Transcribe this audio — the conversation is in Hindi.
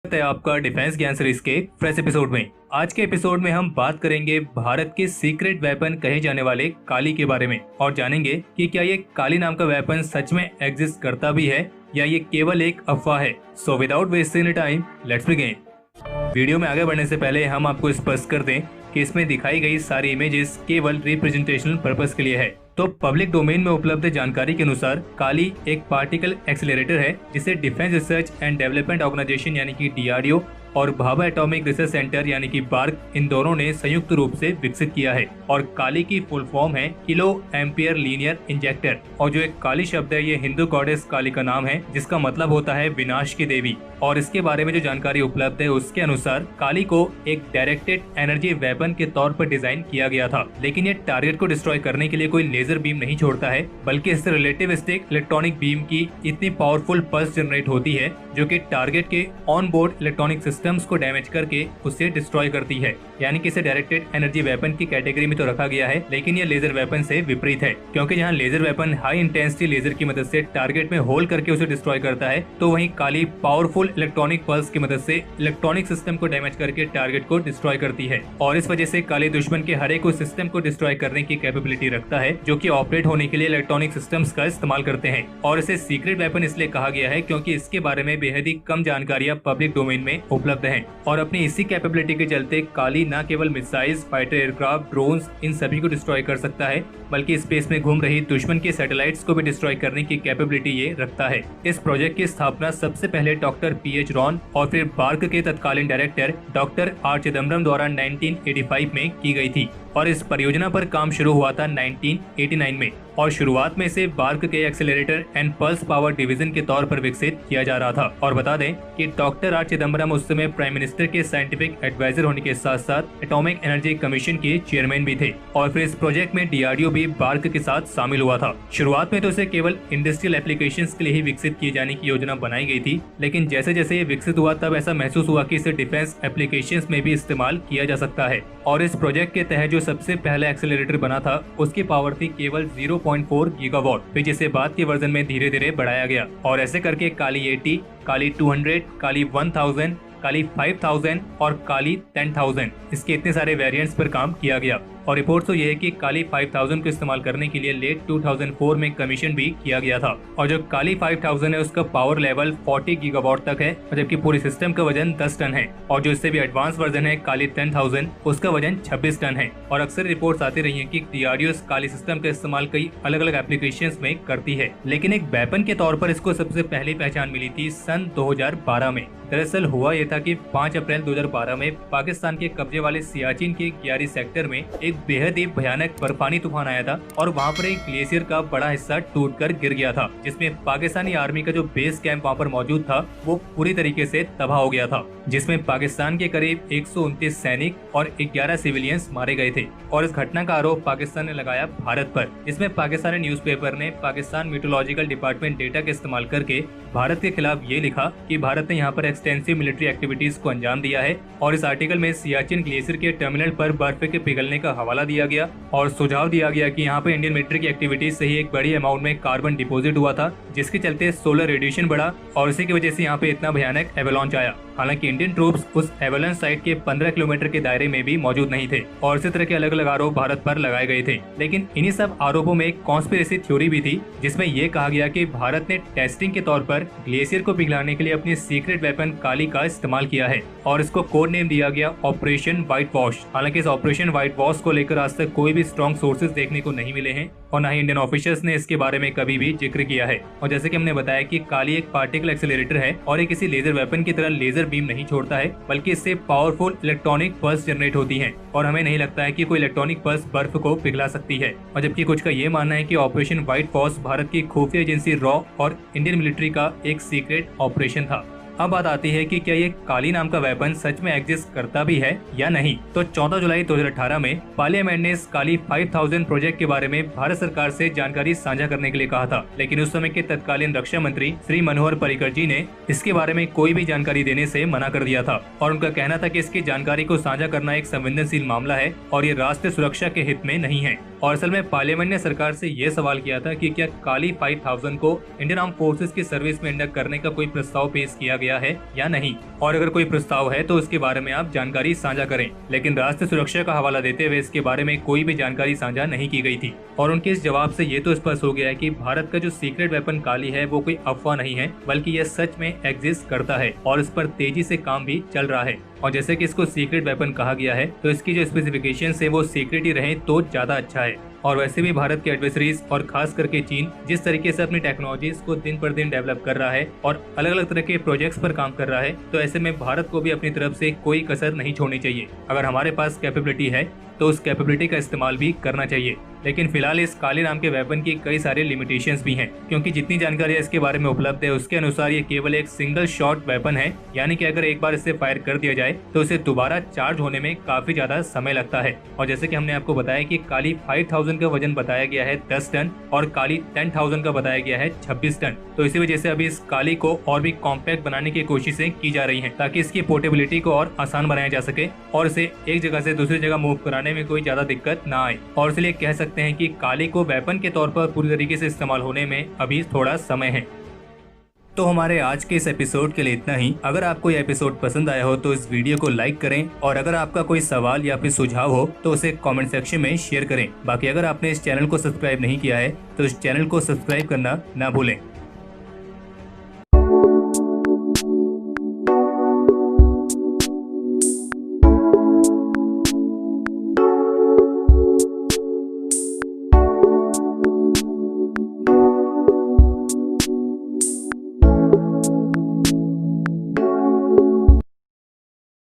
है आपका डिफेंस ज्ञान सीरीज के फ्रेश एपिसोड में। आज के एपिसोड में हम बात करेंगे भारत के सीक्रेट वेपन कहे जाने वाले काली के बारे में और जानेंगे कि क्या ये काली नाम का वेपन सच में एग्जिस्ट करता भी है या ये केवल एक अफवाह है। So without wasting time let's begin. Video में आगे बढ़ने से पहले हम आपको स्पष्ट कर दें कि इसमें दिखाई गई सारी इमेजेस केवल रिप्रेजेंटेशनल पर्पस के लिए है। तो पब्लिक डोमेन में उपलब्ध जानकारी के अनुसार काली एक पार्टिकल एक्सीलरेटर है जिसे defence research and development organisation यानी कि DRDO और भाभा एटॉमिक रिसर्च सेंटर यानी कि बार्क इन दोनों ने संयुक्त रूप से विकसित किया है। और काली की फुल फॉर्म है किलो एम्पियर लीनियर इंजेक्टर। और जो एक काली शब्द है ये हिंदू गॉडेस काली का नाम है जिसका मतलब होता है विनाश की देवी। और इसके बारे में जो जानकारी उपलब्ध है उसके अनुसार काली को एक डायरेक्टेड एनर्जी वेपन के तौर पर डिजाइन किया गया था, लेकिन ये टारगेट को डिस्ट्रॉय करने के लिए कोई लेजर बीम नहीं छोड़ता है, बल्कि इससे रिलेटिविस्टिक इलेक्ट्रॉनिक बीम की इतनी पावरफुल पल्स जनरेट होती है जो कि टारगेट के ऑन बोर्ड इलेक्ट्रॉनिक सिस्टम्स को डैमेज करके उसे डिस्ट्रॉय करती है। यानी कि इसे डायरेक्टेड एनर्जी वेपन की कैटेगरी में तो रखा गया है, लेकिन ये लेजर वेपन से विपरीत है, क्योंकि जहाँ laser weapon high intensity laser की मदद से टारगेट में होल करके उसे डिस्ट्रॉय करता है, तो वहीं काली पावरफुल इलेक्ट्रॉनिक पल्स की मदद से इलेक्ट्रॉनिक सिस्टम को डैमेज करके टारगेट को डिस्ट्रॉय करती है। और इस वजह से काली दुश्मन के हर एक उस सिस्टम को डिस्ट्रॉय करने की कैपेबिलिटी रखता है जो कि ऑपरेट होने के लिए इलेक्ट्रॉनिक सिस्टम्स का इस्तेमाल करते हैं। और इसे सीक्रेट वेपन इसलिए कहा गया है क्योंकि इसके बारे में बेहद ही कम जानकारियां पब्लिक डोमेन में उपलब्ध हैं। और अपनी इसी कैपेबिलिटी के चलते काली न केवल मिसाइल्स, फाइटर एयरक्राफ्ट, ड्रोन्स इन सभी को डिस्ट्रॉय कर सकता है, बल्कि स्पेस में घूम रही दुश्मन के सैटेलाइट्स को भी डिस्ट्रॉय करने की कैपेबिलिटी ये रखता है। इस प्रोजेक्ट की स्थापना सबसे पहले डॉक्टर PH रॉन और फिर बार्क के तत्कालीन डायरेक्टर डॉक्टर R चिदम्बरम द्वारा 1985 में की गई थी। और इस परियोजना पर काम शुरू हुआ था 1989 में और शुरुआत में इसे बार्क के accelerator and pulse power division के तौर पर विकसित किया जा रहा था। और बता दें कि डॉक्टर R चिदम्बरम उस समय प्राइम मिनिस्टर के साइंटिफिक एडवाइजर होने के साथ साथ एटॉमिक एनर्जी कमीशन के चेयरमैन भी थे। और फिर इस प्रोजेक्ट में DRDO भी बार्क के साथ शामिल हुआ था। शुरुआत में तो इसे केवल इंडस्ट्रियल एप्लीकेशंस के लिए ही विकसित किए जाने की योजना बनाई गई थी, लेकिन जैसे जैसे ये विकसित हुआ तब ऐसा महसूस हुआ कि इसे डिफेंस एप्लीकेशंस में भी इस्तेमाल किया जा सकता है। और इस प्रोजेक्ट के तहत जो सबसे पहला एक्सेलरेटर बना था उसकी पावर थी केवल 0.4 गीगावाट, फिर जिसे बाद के वर्जन में धीरे धीरे बढ़ाया गया। और ऐसे करके काली 80, काली 200, काली 1000, काली 5000 और काली 10000 इसके इतने सारे वेरिएंट्स पर काम किया गया। और रिपोर्ट तो यह है कि काली 5000 को इस्तेमाल करने के लिए लेट 2004 में कमीशन भी किया गया था। और जो काली 5000 है उसका पावर लेवल 40 गीगावाट तक है, जबकि पूरे सिस्टम का वजन 10 टन है। और जो इससे भी एडवांस वर्जन है काली 10000 उसका वजन 26 टन है। और अक्सर रिपोर्ट्स आती रही है कि DRDO इस काली सिस्टम का इस्तेमाल कई अलग अलग एप्लीकेशंस में करती है, लेकिन एक वेपन के तौर पर इसको सबसे पहले पहचान मिली थी सन 2012 में। दरअसल हुआ यह था कि 5 अप्रैल 2012 में पाकिस्तान के कब्जे वाले सियाचिन के ग्यारी सेक्टर में एक बेहद ही भयानक बर्फानी तूफान आया था और वहाँ पर एक ग्लेशियर का बड़ा हिस्सा टूटकर गिर गया था, जिसमें पाकिस्तानी आर्मी का जो बेस कैंप वहाँ पर मौजूद था वो पूरी तरीके से तबाह हो गया था, जिसमें पाकिस्तान के करीब 129 सैनिक और 11 सिविलियंस मारे गए थे। और इस घटना का आरोप पाकिस्तान ने लगाया भारत पर, जिसमें पाकिस्तानी न्यूज़पेपर ने पाकिस्तान मीटोलॉजिकल डिपार्टमेंट डेटा के इस्तेमाल करके भारत के खिलाफ ये लिखा कि भारत ने यहाँ पर एक्सटेंसिव मिलिट्री एक्टिविटीज को अंजाम दिया है। और इस आर्टिकल में सियाचिन ग्लेशियर के टर्मिनल पर बर्फ के पिघलने का हवाला दिया गया और सुझाव दिया गया कि यहाँ पर इंडियन मिलिट्री की एक्टिविटीज से ही एक बड़ी अमाउंट में कार्बन डिपोजिट हुआ था, जिसके चलते सोलर रेडिएशन बढ़ा और इसी की वजह से यहाँ पे इतना भयानक एवलांच आया। हालांकि इंडियन ट्रूप्स उस एवलांच साइट के 15 किलोमीटर के दायरे में भी मौजूद नहीं थे और इसी तरह के अलग अलग आरोप भारत पर लगाए गए थे। लेकिन इन्हीं सब आरोपों में एक कॉन्स्पिरेसी थ्योरी भी थी, जिसमें यह कहा गया कि भारत ने टेस्टिंग के तौर पर ग्लेशियर को पिघलाने के लिए अपनी सीक्रेट वेपन काली का इस्तेमाल किया है और इसको कोड नेम दिया गया ऑपरेशन व्हाइट वॉश। हालांकि इस ऑपरेशन व्हाइट वॉश को लेकर आज तक कोई भी स्ट्रॉन्ग सोर्सेज देखने को नहीं मिले हैं और न ही इंडियन ऑफिशियल्स ने इसके बारे में कभी भी जिक्र किया है। और जैसे कि हमने बताया कि काली एक पार्टिकल एक्सेलरेटर है और ये किसी लेजर वेपन की तरह लेजर बीम नहीं छोड़ता है, बल्कि इससे पावरफुल इलेक्ट्रॉनिक पल्स जनरेट होती हैं और हमें नहीं लगता है कि कोई इलेक्ट्रॉनिक पल्स बर्फ को पिघला सकती है। और जबकि कुछ का ये मानना है कि ऑपरेशन व्हाइट वॉश भारत की खुफिया एजेंसी रॉ और इंडियन मिलिट्री का एक सीक्रेट ऑपरेशन था। अब बात आती है कि क्या ये काली नाम का वेपन सच में एग्जिस्ट करता भी है या नहीं। तो 14 जुलाई 2018 में पार्लियामेंट ने इस काली 5000 प्रोजेक्ट के बारे में भारत सरकार से जानकारी साझा करने के लिए कहा था, लेकिन उस समय के तत्कालीन रक्षा मंत्री श्री मनोहर पर्रिकर जी ने इसके बारे में कोई भी जानकारी देने से मना कर दिया था और उनका कहना था कि इसकी जानकारी को साझा करना एक संवेदनशील मामला है और ये राष्ट्रीय सुरक्षा के हित में नहीं है। और असल में पार्लियामेंट ने सरकार से ये सवाल किया था कि क्या काली 5000 को इंडियन आर्म फोर्सेस की सर्विस में इंडक्ट करने का कोई प्रस्ताव पेश किया गया है या नहीं, और अगर कोई प्रस्ताव है तो उसके बारे में आप जानकारी साझा करें। लेकिन राष्ट्रीय सुरक्षा का हवाला देते हुए इसके बारे में कोई भी जानकारी साझा नहीं की गई थी। और उनके इस जवाब से ये तो स्पष्ट हो गया है कि भारत का जो सीक्रेट वेपन काली है वो कोई अफवाह नहीं है, बल्कि यह सच में एग्जिस्ट करता है और इस पर तेजी से काम भी चल रहा है। और जैसे कि इसको सीक्रेट वेपन कहा गया है तो इसकी जो स्पेसिफिकेशन है वो सीक्रेट ही रहे तो ज्यादा अच्छा है। और वैसे भी भारत के एडवर्सरीज और खास करके चीन जिस तरीके से अपनी टेक्नोलॉजीज को दिन पर दिन डेवलप कर रहा है और अलग अलग तरह के प्रोजेक्ट्स पर काम कर रहा है, तो ऐसे में भारत को भी अपनी तरफ से कोई कसर नहीं छोड़नी चाहिए। अगर हमारे पास कैपेबिलिटी है तो उस कैपेबिलिटी का इस्तेमाल भी करना चाहिए। लेकिन फिलहाल इस काली नाम के वेपन की कई सारे लिमिटेशंस भी हैं, क्योंकि जितनी जानकारी इसके बारे में उपलब्ध है उसके अनुसार ये केवल एक सिंगल शॉट वेपन है, यानी कि अगर एक बार इसे फायर कर दिया जाए तो इसे दोबारा चार्ज होने में काफी ज्यादा समय लगता है। और जैसे कि हमने आपको बताया कि काली 5000 का वजन बताया गया है 10 टन और काली 10,000 का बताया गया है 26 टन। तो इसी वजह से अभी इस काली को और भी कॉम्पैक्ट बनाने की कोशिशें की जा रही है ताकि इसकी पोर्टेबिलिटी को और आसान बनाया जा सके और इसे एक जगह से दूसरी जगह मूव कराने में कोई ज्यादा दिक्कत ना आए। और इसलिए कह सकते हैं कि काली को वेपन के तौर पर पूरी तरीके से इस्तेमाल होने में अभी थोड़ा समय है। तो हमारे आज के इस एपिसोड के लिए इतना ही। अगर आपको यह एपिसोड पसंद आया हो तो इस वीडियो को लाइक करें, और अगर आपका कोई सवाल या फिर सुझाव हो तो उसे कमेंट सेक्शन में शेयर करें। बाकी अगर आपने इस चैनल को सब्सक्राइब नहीं किया है तो इस चैनल को सब्सक्राइब करना ना भूलें।